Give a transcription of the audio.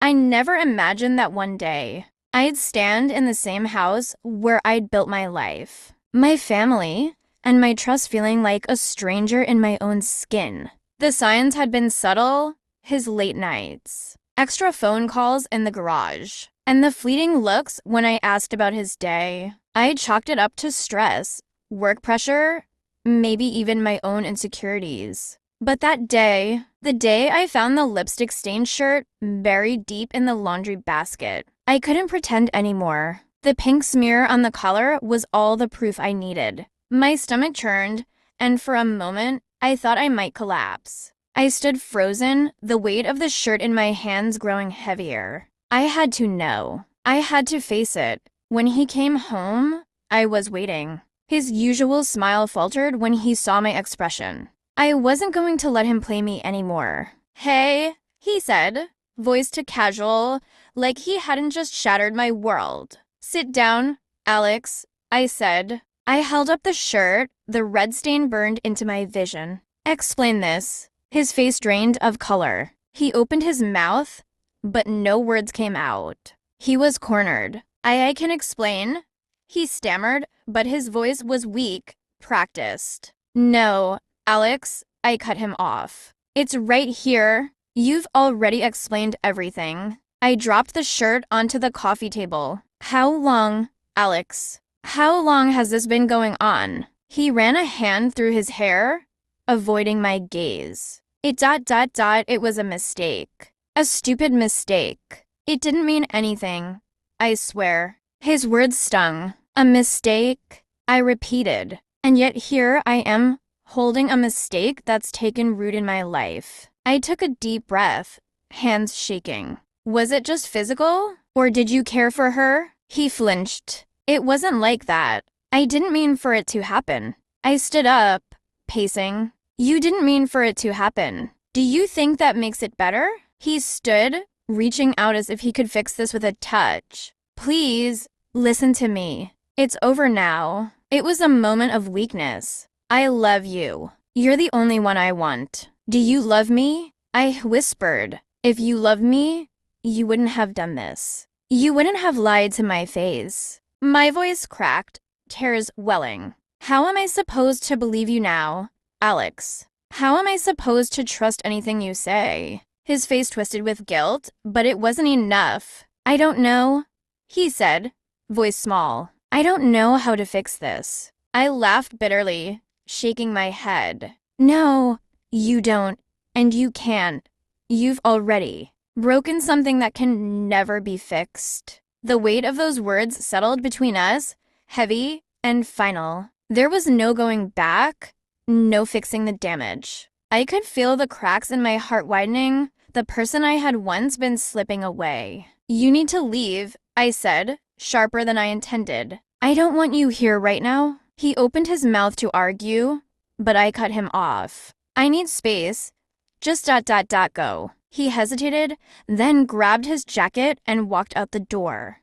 I never imagined that one day I'd stand in the same house where I'd built my life, my family, and my trust feeling like a stranger in my own skin. The signs had been subtle, his late nights, extra phone calls in the garage, and the fleeting looks when I asked about his day. I chalked it up to stress, work pressure, maybe even my own insecurities. But that day, the day I found the lipstick-stained shirt buried deep in the laundry basket, I couldn't pretend anymore. The pink smear on the collar was all the proof I needed. My stomach churned, and for a moment, I thought I might collapse. I stood frozen, the weight of the shirt in my hands growing heavier. I had to know. I had to face it. When he came home, I was waiting. His usual smile faltered when he saw my expression. I wasn't going to let him play me anymore. "Hey," he said, voice to casual, like he hadn't just shattered my world. "Sit down, Alex," I said. I held up the shirt, the red stain burned into my vision. "Explain this." His face drained of color. He opened his mouth, but no words came out. He was cornered. I can explain," he stammered, but his voice was weak, practiced. "No, Alex," I cut him off. "It's right here. You've already explained everything." I dropped the shirt onto the coffee table. "How long, Alex? How long has this been going on?" He ran a hand through his hair, avoiding my gaze. It was a mistake. A stupid mistake. It didn't mean anything. I swear." His words stung. "A mistake?" I repeated. And yet here I am, holding a mistake that's taken root in my life. I took a deep breath, hands shaking. "Was it just physical? Or did you care for her?" He flinched. "It wasn't like that. I didn't mean for it to happen." I stood up, pacing. "You didn't mean for it to happen. Do you think that makes it better?" He stood, reaching out as if he could fix this with a touch. "Please, listen to me. It's over now. It was a moment of weakness. I love you. You're the only one I want. Do you love me?" I whispered. "If you love me, you wouldn't have done this. You wouldn't have lied to my face." My voice cracked, tears welling. "How am I supposed to believe you now, Alex? How am I supposed to trust anything you say?" His face twisted with guilt, but it wasn't enough. "I don't know," he said, voice small. "I don't know how to fix this." I laughed bitterly, shaking my head. "No, you don't, and you can't. You've already broken something that can never be fixed." The weight of those words settled between us, heavy and final. There was no going back, no fixing the damage. I could feel the cracks in my heart widening, the person I had once been slipping away. "You need to leave," I said, sharper than I intended. "I don't want you here right now." He opened his mouth to argue, but I cut him off. "I need space. Just go." He hesitated, then grabbed his jacket and walked out the door.